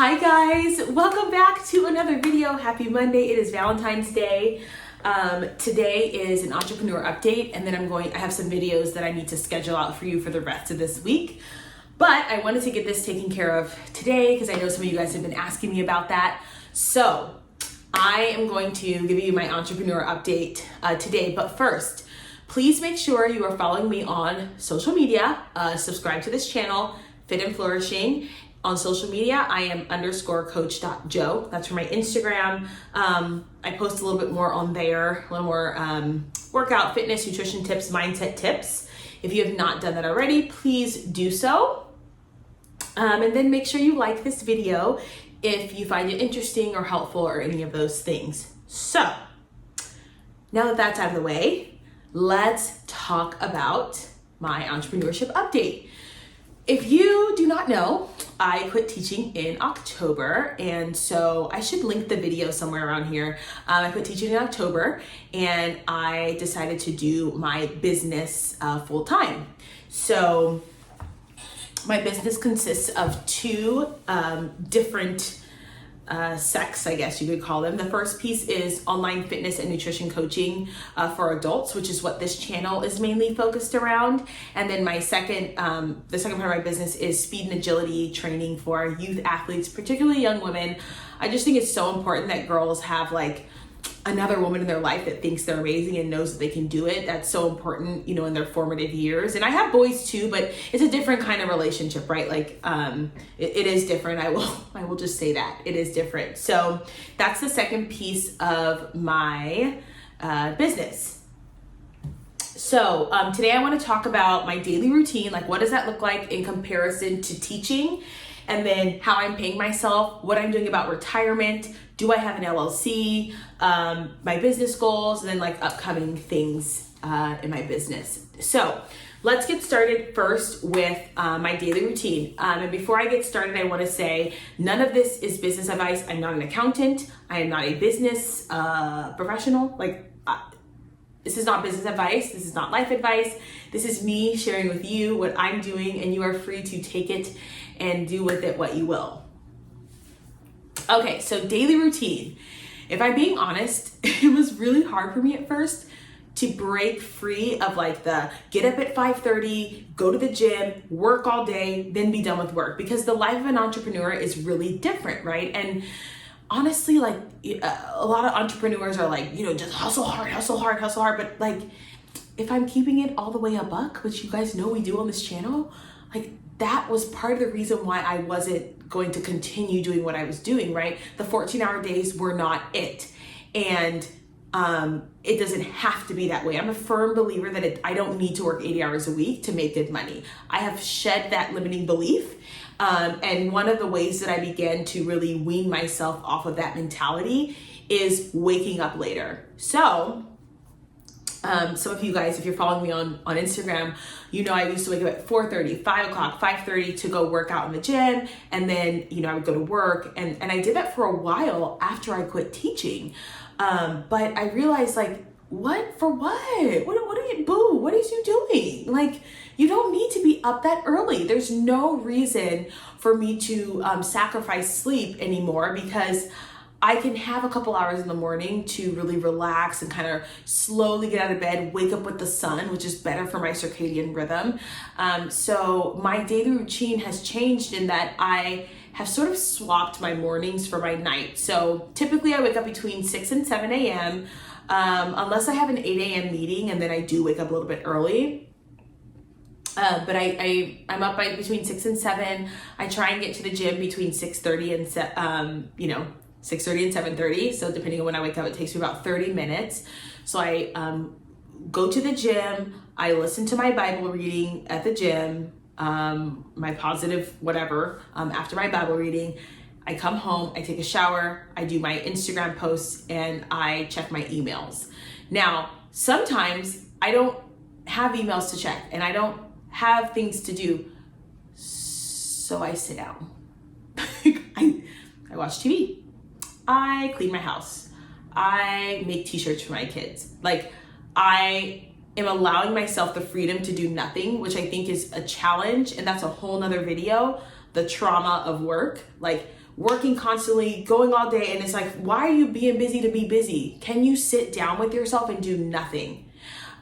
Hi guys, welcome back to another video. Happy Monday. It is Valentine's Day. Today is an entrepreneur update, and then I have some videos that I need to schedule out for you for the rest of this week. But I wanted to get this taken care of today because I know some of you guys have been asking me about that. So I am going to give you my entrepreneur update today. But first, please make sure you are following me on social media. Subscribe to this channel, Fit and Flourishing. On social media, I am _coach.joe. That's for my Instagram. I post a little bit more on there, a little more workout, fitness, nutrition tips, mindset tips. If you have not done that already, please do so. And then make sure you like this video if you find it interesting or helpful or any of those things. So, now that that's out of the way, let's talk about my entrepreneurship update. If you do not know, I quit teaching in October, and so I should link the video somewhere around here. I quit teaching in October, and I decided to do my business full time. So my business consists of two different sects, I guess you could call them. The first piece is online fitness and nutrition coaching for adults, which is what this channel is mainly focused around. And then my the second part of my business is speed and agility training for youth athletes, particularly young women. I just think it's so important that girls have like another woman in their life that thinks they're amazing and knows that they can do it. That's so important, you know, in their formative years. And I have boys too, but it's a different kind of relationship, right? Like, it is different. I will just say that it is different. So that's the second piece of my business. So today I want to talk about my daily routine. Like, what does that look like in comparison to teaching? And then how I'm paying myself, what I'm doing about retirement, do I have an LLC, my business goals, and then like upcoming things in my business. So let's get started first with my daily routine. And before I get started, I want to say none of this is business advice. I'm not an accountant. I am not a business professional. This is not business advice. This is not life advice. This is me sharing with you what I'm doing, and you are free to take it and do with it what you will. Okay, so daily routine. If I'm being honest, it was really hard for me at first to break free of like the get up at 5:30, go to the gym, work all day, then be done with work, because the life of an entrepreneur is really different, right? And honestly, like a lot of entrepreneurs are like, you know, just hustle hard. But like, if I'm keeping it all the way a buck, which you guys know we do on this channel, like that was part of the reason why I wasn't going to continue doing what I was doing, right? The 14-hour days were not it. And it doesn't have to be that way. I'm a firm believer that I don't need to work 80 hours a week to make good money. I have shed that limiting belief. And one of the ways that I began to really wean myself off of that mentality is waking up later. So some of you guys, if you're following me on Instagram, you know I used to wake up at 4:30, 5 o'clock, 5:30 to go work out in the gym. And then, you know, I would go to work. And I did that for a while after I quit teaching. But I realized like, what? For what? What is you doing? Like, you don't need to be up that early. There's no reason for me to sacrifice sleep anymore, because I can have a couple hours in the morning to really relax and kind of slowly get out of bed, wake up with the sun, which is better for my circadian rhythm. So my daily routine has changed in that I have sort of swapped my mornings for my night. So typically I wake up between 6 and 7 a.m. Unless I have an 8 a.m. meeting, and then I do wake up a little bit early. But I'm up by between 6 and 7. I try and get to the gym between 6:30 and 6:30 and 7:30. So depending on when I wake up, it takes me about 30 minutes. So I go to the gym. I listen to my Bible reading at the gym, my positive whatever, after my Bible reading. I come home, I take a shower, I do my Instagram posts, and I check my emails. Now, sometimes I don't have emails to check and I don't have things to do. So I sit down. I watch TV. I clean my house. I make t-shirts for my kids. Like, I am allowing myself the freedom to do nothing, which I think is a challenge. And that's a whole nother video, the trauma of work. Like, working constantly, going all day, and it's like, why are you being busy to be busy? Can you sit down with yourself and do nothing?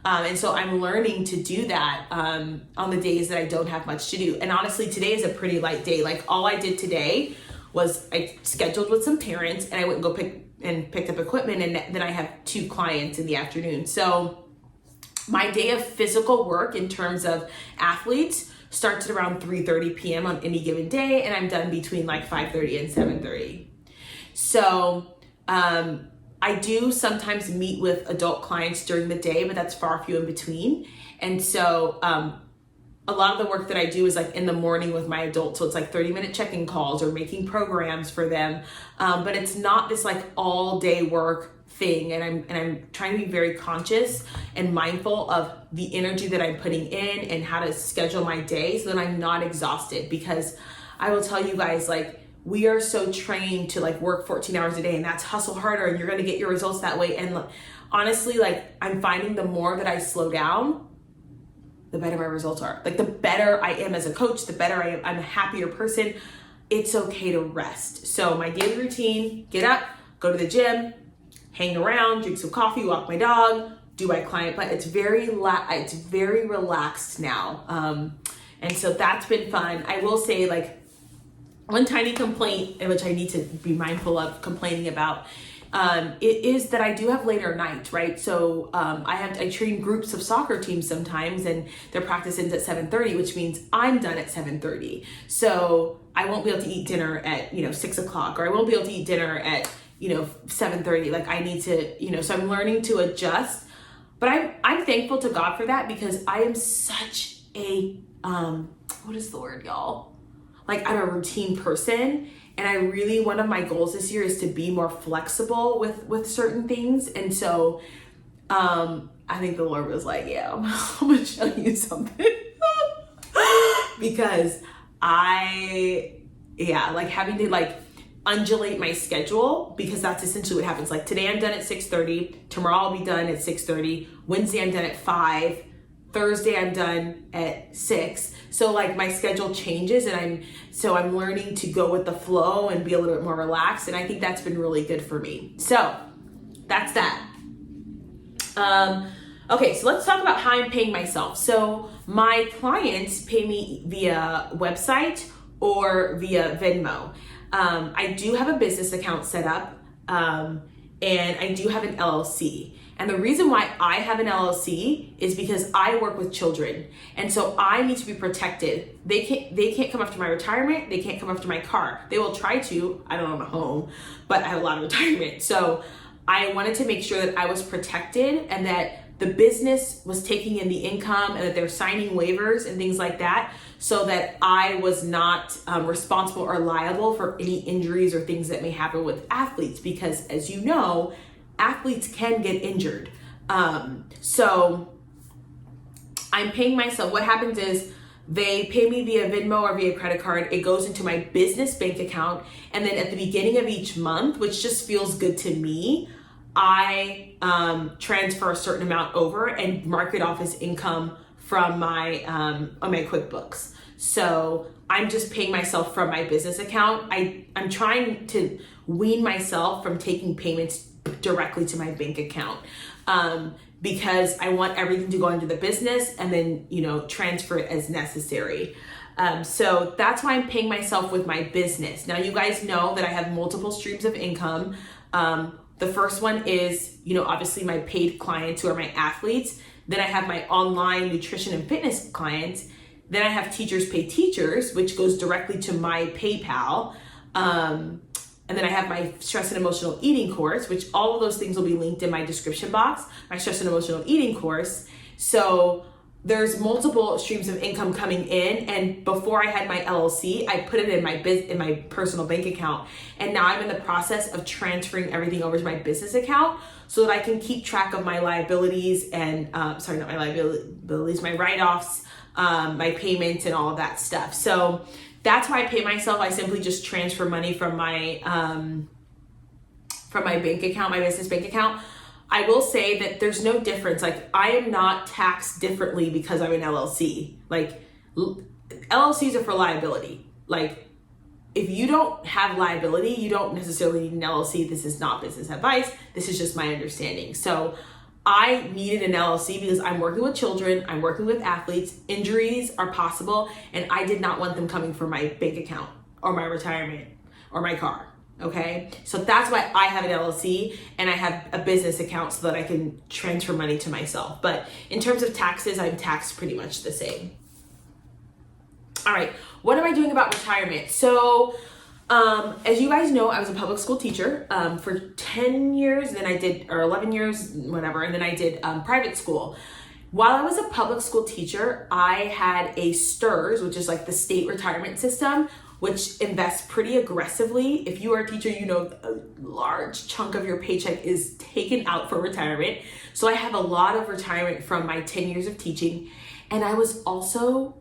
And so I'm learning to do that on the days that I don't have much to do. And honestly, today is a pretty light day. Like, all I did today was I scheduled with some parents, and I went and picked up equipment, and then I have 2 clients in the afternoon. So my day of physical work in terms of athletes starts at around 3:30 p.m. on any given day, and I'm done between like 5:30 and 7:30. So I do sometimes meet with adult clients during the day, but that's far few in between. And so a lot of the work that I do is like in the morning with my adults. So it's like 30-minute check-in calls or making programs for them. But it's not this like all day work thing. And I'm trying to be very conscious and mindful of the energy that I'm putting in and how to schedule my day so that I'm not exhausted. Because I will tell you guys, like, we are so trained to like work 14 hours a day, and that's hustle harder, and you're going to get your results that way. And honestly, like, I'm finding the more that I slow down, the better my results are. Like, the better I am as a coach, the better I am. I'm a happier person. It's okay to rest. So my daily routine: get up, go to the gym, hang around, drink some coffee, walk my dog, do my client, but it's very relaxed now. And so that's been fun. I will say, like, one tiny complaint, which I need to be mindful of complaining about, it is that I do have later nights, right? So I train groups of soccer teams sometimes, and their practice ends at 7:30, which means I'm done at 7:30. So I won't be able to eat dinner at 6 o'clock, or I won't be able to eat dinner at 7:30. Like, I need to, so I'm learning to adjust. But I'm thankful to God for that, because I am such a what is the word, y'all? Like, I'm a routine person, and one of my goals this year is to be more flexible with certain things. And so I think the Lord was like, yeah, I'm gonna show you something. Because like having to like undulate my schedule, because that's essentially what happens. Like, today I'm done at 6:30, tomorrow I'll be done at 6:30, Wednesday I'm done at 5, Thursday I'm done at 6. So like, my schedule changes, and I'm learning to go with the flow and be a little bit more relaxed. And I think that's been really good for me. So that's that. Okay, so let's talk about how I'm paying myself. So my clients pay me via website or via Venmo. I do have a business account set up, and I do have an LLC. And the reason why I have an LLC is because I work with children, and so I need to be protected. They can't come after my retirement. They can't come after my car. They will try to. I don't own a home, but I have a lot of retirement. So I wanted to make sure that I was protected, and that the business was taking in the income, and that they're signing waivers and things like that, so that I was not responsible or liable for any injuries or things that may happen with athletes. Because, as you know, athletes can get injured. So I'm paying myself. What happens is, they pay me via Venmo or via credit card. It goes into my business bank account. And then at the beginning of each month, which just feels good to me, I transfer a certain amount over and mark it off as income from my on my QuickBooks. So I'm just paying myself from my business account. I'm trying to wean myself from taking payments directly to my bank account, because I want everything to go into the business and then transfer it as necessary. So that's why I'm paying myself with my business. Now, you guys know that I have multiple streams of income. The first one is, obviously my paid clients, who are my athletes. Then I have my online nutrition and fitness clients. Then I have Teachers Pay Teachers, which goes directly to my PayPal. And then I have my stress and emotional eating course, which all of those things will be linked in my description box, my stress and emotional eating course. So there's multiple streams of income coming in. And before I had my LLC, I put it in my personal bank account. And now I'm in the process of transferring everything over to my business account, so that I can keep track of my liabilities and, not my liabilities, my write-offs, my payments, and all of that stuff. So that's why I pay myself. I simply just transfer money from my bank account, my business bank account. I will say that there's no difference. Like, I am not taxed differently because I'm an LLC. Like, LLCs are for liability. Like, if you don't have liability, you don't necessarily need an LLC. This is not business advice. This is just my understanding. So I needed an LLC because I'm working with children, I'm working with athletes, injuries are possible, and I did not want them coming from my bank account or my retirement or my car. Okay, so that's why I have an LLC and I have a business account so that I can transfer money to myself. But in terms of taxes, I'm taxed pretty much the same. All right, what am I doing about retirement? So as you guys know, I was a public school teacher for 10 years, then I did, or 11 years, whatever, and then I did private school. While I was a public school teacher, I had a STRS, which is like the state retirement system, which invests pretty aggressively. If you are a teacher, you know a large chunk of your paycheck is taken out for retirement. So I have a lot of retirement from my 10 years of teaching. And I was also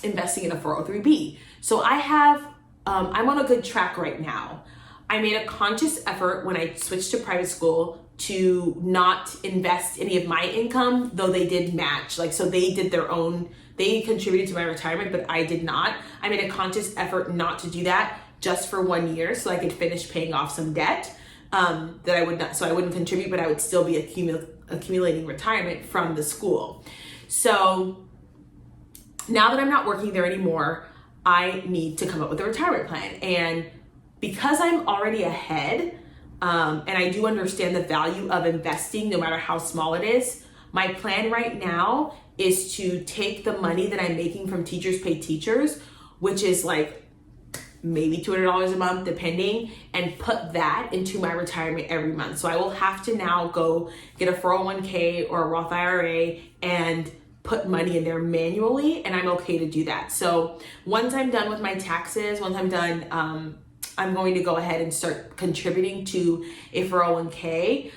investing in a 403B. So I have, I'm on a good track right now. I made a conscious effort when I switched to private school to not invest any of my income, though they did match. Like, so they did their own, they contributed to my retirement, but I did not. I made a conscious effort not to do that just for 1 year so I could finish paying off some debt that I would not, so I wouldn't contribute, but I would still be accumulating retirement from the school. So now that I'm not working there anymore, I need to come up with a retirement plan. And because I'm already ahead, and I do understand the value of investing no matter how small it is, my plan right now is to take the money that I'm making from Teachers Pay Teachers, which is like maybe $200 a month depending, and put that into my retirement every month. So I will have to now go get a 401k or a Roth IRA and put money in there manually, and I'm okay to do that. So once I'm done with my taxes, once I'm done, I'm going to go ahead and start contributing to a 401k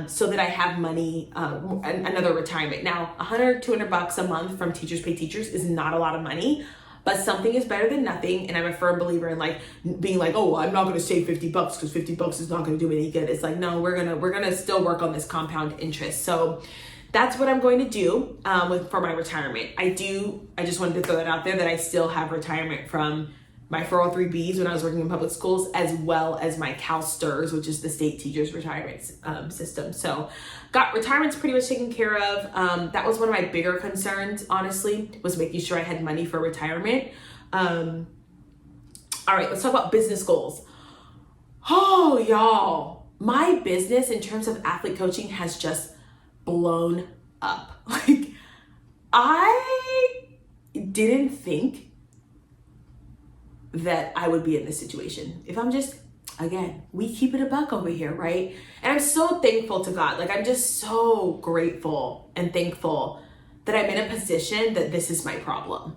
so that I have money, another retirement. Now, $100-200 a month from Teachers Pay Teachers is not a lot of money, but something is better than nothing. And I'm a firm believer in like being like, oh, I'm not going to save $50 because $50 is not going to do me any good. It's like, no, we're gonna still work on this compound interest. So that's what I'm going to do for my retirement. I just wanted to throw that out there that I still have retirement from my 403Bs when I was working in public schools, as well as my CalSTRS, which is the state teachers retirement system. So got retirement's pretty much taken care of. That was one of my bigger concerns, honestly, was making sure I had money for retirement. All right, let's talk about business goals. Oh, y'all, my business in terms of athlete coaching has just blown up. Like, I didn't think that I would be in this situation. If I'm just, again, we keep it a buck over here, right? And I'm so thankful to God. Like, I'm just so grateful and thankful that I'm in a position that this is my problem.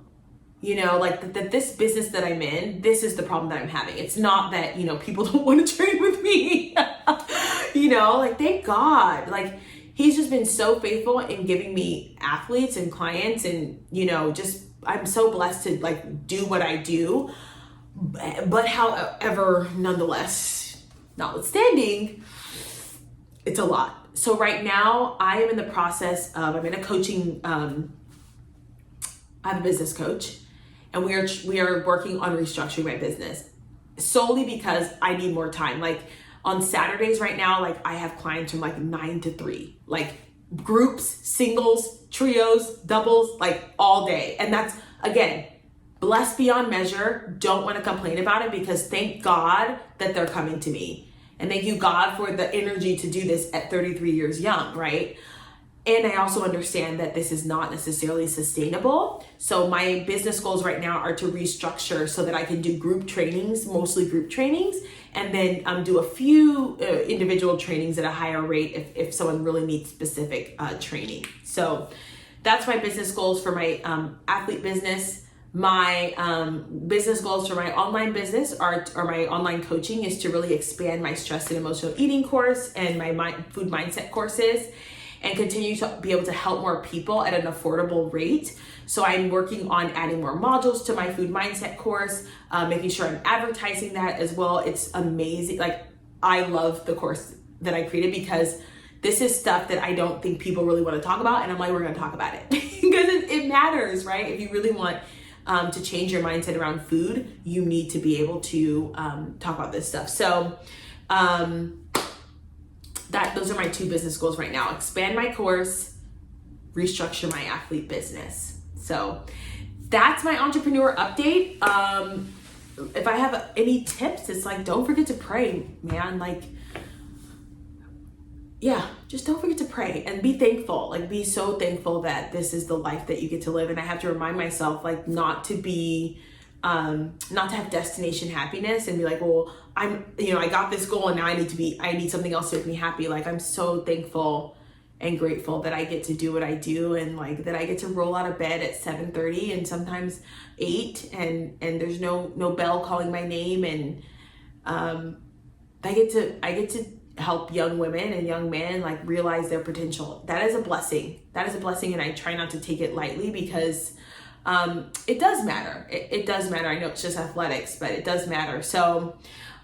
You know, like that this business that I'm in, this is the problem that I'm having. It's not that, you know, people don't want to train with me. You know, like, thank God. Like, He's just been so faithful in giving me athletes and clients, and, you know, just, I'm so blessed to like do what I do. But however, nonetheless, notwithstanding, it's a lot. So right now I am in the process of, I'm in a coaching, I'm a business coach, and we are working on restructuring my business solely because I need more time. Like on Saturdays right now, like I have clients from like 9 to 3, like groups, singles, trios, doubles, like all day. And that's, again, blessed beyond measure. Don't want to complain about it, because thank God that they're coming to me. And thank you, God, for the energy to do this at 33 years young, right? And I also understand that this is not necessarily sustainable. So my business goals right now are to restructure so that I can do group trainings, mostly group trainings, and then do a few individual trainings at a higher rate if someone really needs specific training. So that's my business goals for my athlete business. My business goals for my online business or my online coaching is to really expand my stress and emotional eating course and my food mindset courses, and continue to be able to help more people at an affordable rate. So I'm working on adding more modules to my food mindset course, making sure I'm advertising that as well. It's amazing. Like, I love the course that I created, because this is stuff that I don't think people really want to talk about. And I'm like, we're going to talk about it because it matters, right? If you really want to change your mindset around food, you need to be able to talk about this stuff. So those are my 2 business goals right now: expand my course, restructure my athlete business. So that's my entrepreneur update. If I have any tips, it's like, don't forget to pray, man. Like, yeah, just don't forget to pray and be thankful. Like, be so thankful that this is the life that you get to live. And I have to remind myself, like, not to have destination happiness and be like, well, I got this goal and now I need something else to make me happy. Like, I'm so thankful and grateful that I get to do what I do, and like that I get to roll out of bed at 7:30 and sometimes 8, and there's no bell calling my name, and I get to help young women and young men like realize their potential. That is a blessing. And I try not to take it lightly, because it does matter. It does matter. I know it's just athletics, but it does matter. So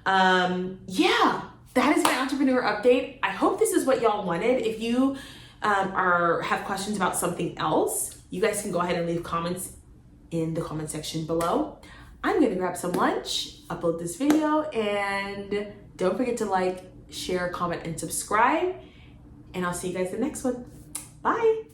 yeah, that is my entrepreneur update. I hope this is what y'all wanted. If you have questions about something else, you guys can go ahead and leave comments in the comment section below. I'm gonna grab some lunch, upload this video, and don't forget to like, share, comment, and subscribe. And I'll see you guys in the next one. Bye.